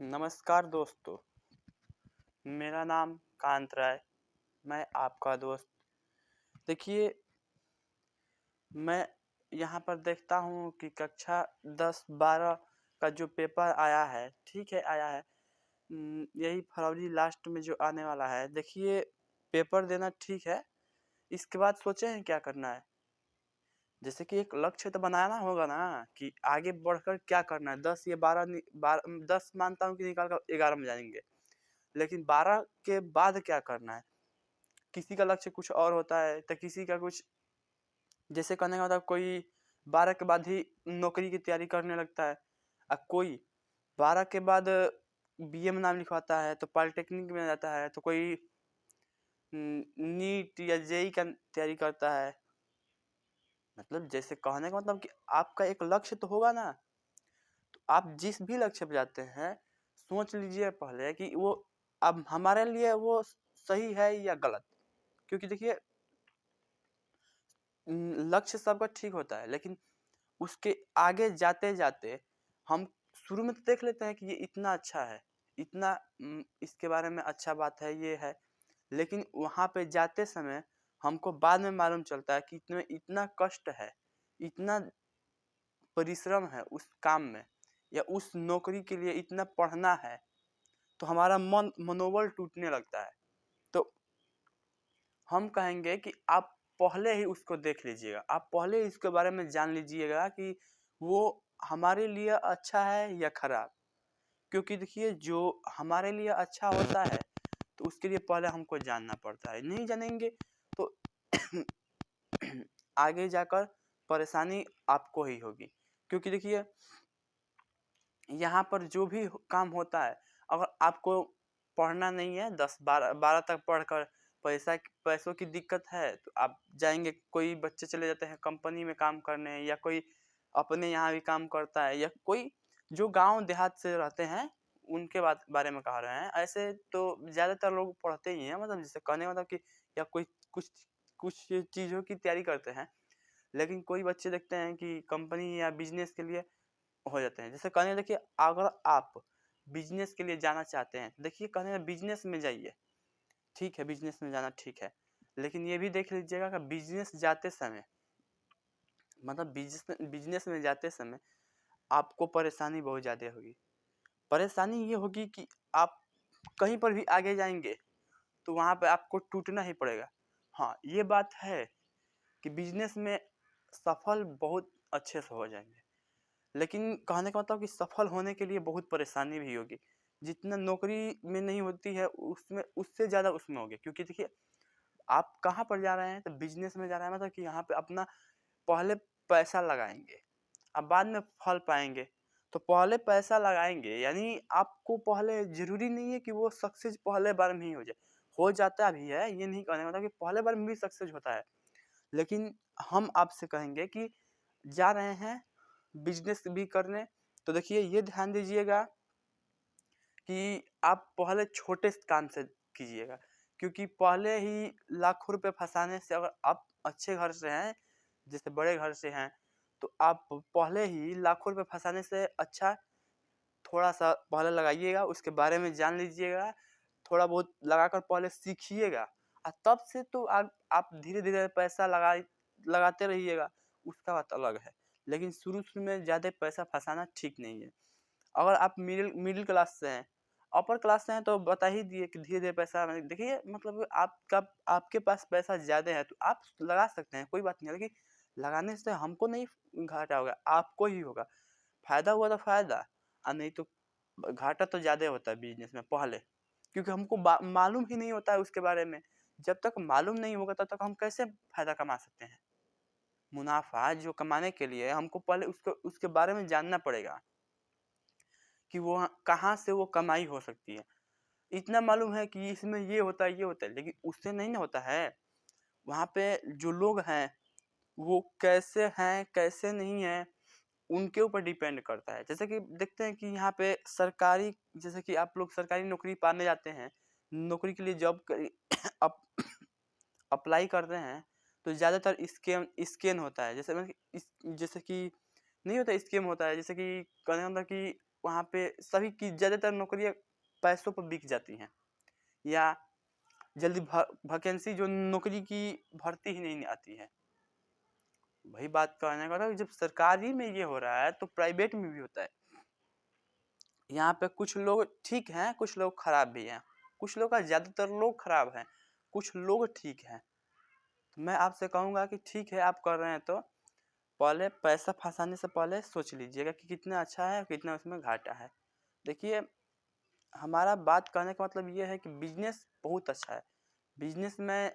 नमस्कार दोस्तों, मेरा नाम कांत राय, मैं आपका दोस्त। देखिए, मैं यहाँ पर देखता हूँ कि कक्षा 10-12 का जो पेपर आया है, ठीक है आया है। यही फरवरी लास्ट में जो आने वाला है। देखिए, पेपर देना ठीक है, इसके बाद सोचे हैं क्या करना है। जैसे कि एक लक्ष्य तो बनाना होगा ना कि आगे बढ़कर क्या करना है। 10 या 10 मानता हूँ कि निकाल कर 11 में जाएंगे, लेकिन 12 के बाद क्या करना है। किसी का लक्ष्य कुछ और होता है तो किसी का कुछ, जैसे कहने का मतलब कोई 12 के बाद ही नौकरी की तैयारी करने लगता है, और कोई 12 के बाद बीए में नाम लिखवाता है तो पॉलिटेक्निक में जाता है, तो कोई नीट या जेई का तैयारी करता है। मतलब जैसे कहने का मतलब कि आपका एक लक्ष्य तो होगा ना, तो आप जिस भी लक्ष्य पे जाते हैं सोच लीजिए पहले कि वो अब हमारे लिए वो सही है या गलत। क्योंकि देखिए, लक्ष्य सबका ठीक होता है, लेकिन उसके आगे जाते जाते हम शुरू में तो देख लेते हैं कि ये इतना अच्छा है, इतना इसके बारे में अच्छा बात है, ये है। लेकिन वहाँ पे जाते समय हमको बाद में मालूम चलता है कि इतने इतना कष्ट है, इतना परिश्रम है उस काम में, या उस नौकरी के लिए इतना पढ़ना है, तो हमारा मनोबल टूटने लगता है। तो हम कहेंगे कि आप पहले ही उसको देख लीजिएगा, आप पहले ही इसके बारे में जान लीजिएगा कि वो हमारे लिए अच्छा है या खराब। क्योंकि देखिए, जो हमारे लिए अच्छा होता है तो उसके लिए पहले हमको जानना पड़ता है। नहीं जानेंगे तो आगे जाकर परेशानी आपको ही होगी। क्योंकि देखिए, यहाँ पर जो भी काम होता है, अगर आपको पढ़ना नहीं है, 10-12 तक पढ़कर पैसों की दिक्कत है, तो आप जाएंगे। कोई बच्चे चले जाते हैं कंपनी में काम करने, या कोई अपने यहाँ भी काम करता है, या कोई जो गांव देहात से रहते हैं उनके बारे में कह रहे हैं। ऐसे तो ज़्यादातर लोग पढ़ते ही हैं, मतलब जिससे कहने मतलब कि, या कोई कुछ कुछ चीज़ों की तैयारी करते हैं। लेकिन कोई बच्चे देखते हैं कि कंपनी या बिजनेस के लिए हो जाते हैं। जैसे कहने, देखिए अगर आप बिजनेस के लिए जाना चाहते हैं, देखिए कहने बिजनेस में जाइए, ठीक है बिजनेस में जाना ठीक है, लेकिन ये भी देख लीजिएगा कि बिजनेस जाते समय, मतलब बिजनेस में जाते समय आपको परेशानी बहुत ज़्यादा होगी। परेशानी ये होगी कि आप कहीं पर भी आगे जाएंगे तो वहाँ पे आपको टूटना ही पड़ेगा। हाँ, ये बात है कि बिजनेस में सफल बहुत अच्छे से हो जाएंगे, लेकिन कहने का मतलब कि सफल होने के लिए बहुत परेशानी भी होगी। जितना नौकरी में नहीं होती है उसमें, उससे ज़्यादा उसमें होगी। क्योंकि देखिए, आप कहाँ पर जा रहे हैं, तो बिजनेस में जा रहे हैं, मतलब कि यहाँ पे अपना पहले पैसा लगाएंगे, अब बाद में फल पाएंगे। तो पहले पैसा लगाएंगे, यानी आपको पहले जरूरी नहीं है कि वो सक्सेस पहले बार में ही हो जाता भी है, ये नहीं कहने का मतलब कि पहले बार में भी सक्सेस होता है। लेकिन हम आपसे कहेंगे कि जा रहे हैं बिजनेस भी करने, तो देखिए ये ध्यान दीजिएगा कि आप पहले छोटे काम से कीजिएगा। क्योंकि पहले ही लाखों रुपए फंसाने से, अगर आप अच्छे घर से हैं, जैसे बड़े घर से हैं, तो आप पहले ही लाखों रुपए फंसाने से अच्छा थोड़ा सा पहले लगाइएगा, उसके बारे में जान लीजिएगा, थोड़ा बहुत लगाकर पहले सीखिएगा, और तब से तो आप धीरे धीरे पैसा लगाते रहिएगा, उसका बात अलग है। लेकिन शुरू शुरू में ज़्यादा पैसा फंसाना ठीक नहीं है। अगर आप मिडिल क्लास से हैं, अपर क्लास से हैं, तो बता ही दिए कि धीरे धीरे पैसा देखिए, मतलब आपके पास पैसा ज़्यादा है तो आप लगा सकते हैं, कोई बात नहीं है। लेकिन लगाने से हमको नहीं घाटा होगा, आपको ही होगा। फायदा हुआ तो फायदा, और नहीं तो घाटा तो ज़्यादा होता है बिजनेस में पहले। क्योंकि हमको मालूम ही नहीं होता है उसके बारे में। जब तक मालूम नहीं होगा तब तक हम कैसे फायदा कमा सकते हैं। मुनाफा जो कमाने के लिए हमको पहले उसके बारे में जानना पड़ेगा कि वो कहाँ से वो कमाई हो सकती है। इतना मालूम है कि इसमें ये होता है, ये होता है, लेकिन उससे नहीं ना होता है। वहाँ पे जो लोग हैं वो कैसे हैं कैसे नहीं हैं, उनके ऊपर डिपेंड करता है। जैसे कि देखते हैं कि यहाँ पे सरकारी, जैसे कि आप लोग सरकारी नौकरी पाने जाते हैं, नौकरी के लिए अप, अप्लाई करते हैं, तो ज़्यादातर स्कैन होता है। जैसे कि नहीं होता, स्कैम होता है। जैसे कि कहने का मतलब कि वहाँ पे सभी की ज़्यादातर नौकरियाँ पैसों पर बिक जाती हैं, या जल्दी वैकेंसी जो नौकरी की भर्ती ही नहीं आती है। वही बात कहने का था, जब सरकारी में ये हो रहा है तो प्राइवेट में भी होता है। यहाँ पे कुछ लोग ठीक हैं, कुछ लोग खराब भी हैं, कुछ लोग का ज़्यादातर लोग खराब हैं, कुछ लोग ठीक हैं। तो मैं आपसे कहूँगा कि ठीक है, आप कर रहे हैं तो पहले पैसा फंसाने से पहले सोच लीजिएगा कि कितना अच्छा है, कितना उसमें घाटा है। देखिए, हमारा बात करने का मतलब ये है कि बिजनेस बहुत अच्छा है। बिजनेस में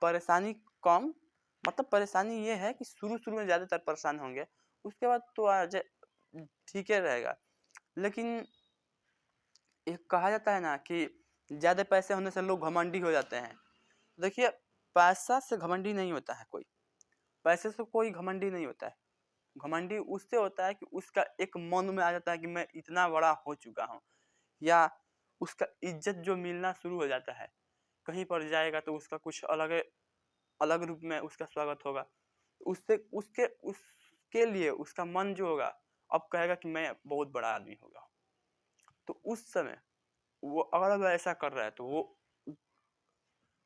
परेशानी कम, मतलब परेशानी ये है कि शुरू में ज़्यादातर परेशान होंगे, उसके बाद तो ठीक ही रहेगा। लेकिन एक कहा जाता है ना कि ज़्यादा पैसे होने से लोग घमंडी हो जाते हैं। देखिए, पैसा से घमंडी नहीं होता है कोई, पैसे से कोई घमंडी नहीं होता है। घमंडी उससे होता है कि उसका एक मन में आ जाता है कि मैं इतना बड़ा हो चुका हूँ, या उसका इज्जत जो मिलना शुरू हो जाता है। कहीं पर जाएगा तो उसका कुछ अलग अलग रूप में उसका स्वागत होगा। उससे उसके लिए उसका मन जो होगा अब कहेगा कि मैं बहुत बड़ा आदमी होगा। तो उस समय वो अगर वो ऐसा कर रहा है तो वो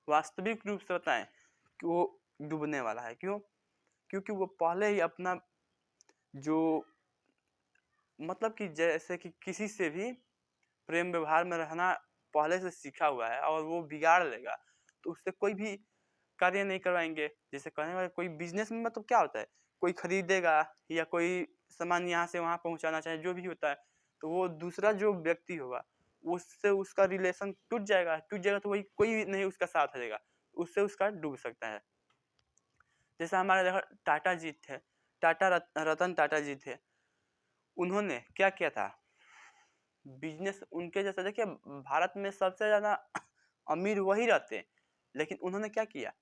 वास्तविक रूप से बताएं कि वो डूबने वाला है। क्यों? क्योंकि वो पहले ही अपना जो, मतलब कि जैसे कि किसी से भी प्रेम व्यवहार में रहना पहले से सीखा हुआ है, और वो बिगाड़ लेगा तो उससे कोई भी कार्य नहीं करवाएंगे। जैसे कहने वाले कोई बिजनेस में मतलब क्या होता है, कोई खरीदेगा या कोई सामान यहाँ से वहाँ पहुँचाना चाहे, जो भी होता है, तो वो दूसरा जो व्यक्ति होगा उससे उसका रिलेशन टूट जाएगा तो वही कोई नहीं उसका साथ देगा, उससे उसका डूब सकता है। जैसे हमारे देखो टाटा जी थे, रतन टाटा जी थे, उन्होंने क्या किया था, बिजनेस उनके जैसा। देखिए, भारत में सबसे ज़्यादा अमीर वही रहते हैं, लेकिन उन्होंने क्या किया,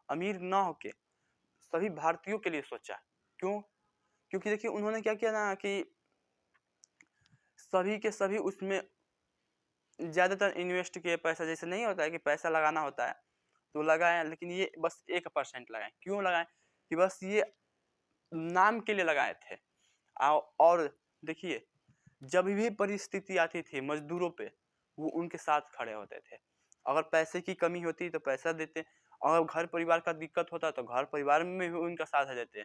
अमीर ना होके सभी भारतीयों के लिए सोचा। क्यों? क्योंकि देखिए उन्होंने क्या किया ना कि सभी के सभी उसमें ज़्यादातर इन्वेस्ट किए पैसा। जैसे नहीं होता है कि पैसा लगाना होता है तो लगाएं, लेकिन ये बस 1% लगाएं। क्यों लगाएं? कि बस ये नाम के लिए लगाए थे। और देखिए, जब भी परिस्थिति आती थी मजदूरों पे, वो उनके साथ खड़े होते थे। अगर पैसे की कमी होती तो पैसा देते, और घर परिवार का दिक्कत होता तो घर परिवार में भी उनका साथ देते,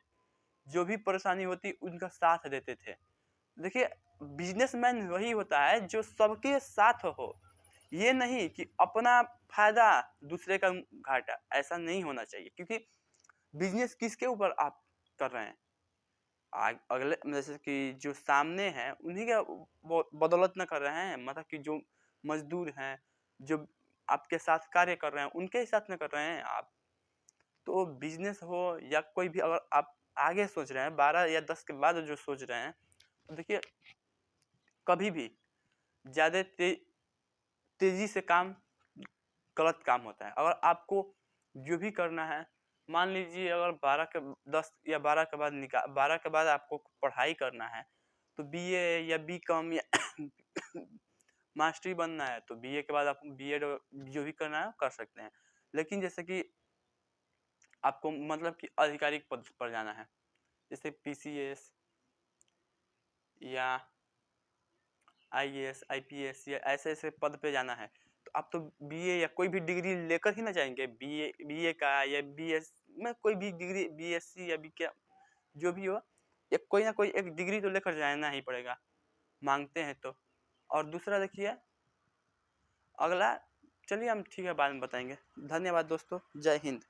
जो भी परेशानी होती उनका साथ देते थे। देखिए, बिजनेसमैन वही होता है जो सबके साथ हो, ये नहीं कि अपना फायदा दूसरे का घाटा, ऐसा नहीं होना चाहिए। क्योंकि बिजनेस किसके ऊपर आप कर रहे हैं, अगले जैसे कि जो सामने हैं उन्हीं का बदौलत न कर रहे हैं, मतलब कि जो मजदूर हैं, जो आपके साथ कार्य कर रहे हैं, उनके ही साथ न कर रहे हैं आप। तो बिजनेस हो या कोई भी, अगर आप आगे सोच रहे हैं 12 या 10 के बाद जो सोच रहे हैं, तो देखिए कभी भी ज़्यादा तेजी से काम गलत काम होता है। अगर आपको जो भी करना है, मान लीजिए अगर 10 या 12 के बाद 12 के बाद आपको पढ़ाई करना है, तो बीए या बीकॉम या मास्टरी बनना है तो बीए के बाद आप बीएड जो भी करना है कर सकते हैं। लेकिन जैसे कि आपको मतलब कि आधिकारिक पद पर जाना है, जैसे पीसीएस या आईएएस आईपीएस या ऐसे पद पे जाना है, तो आप तो बीए या कोई भी डिग्री लेकर ही ना जाएंगे। बीए का या बीएस में कोई भी डिग्री, बीएससी या बीके जो भी हो, एक कोई ना कोई एक डिग्री तो लेकर जाना ही पड़ेगा, मांगते हैं तो। और दूसरा देखिए, अगला चलिए हम ठीक है बाद में बताएंगे। धन्यवाद दोस्तों, जय हिंद।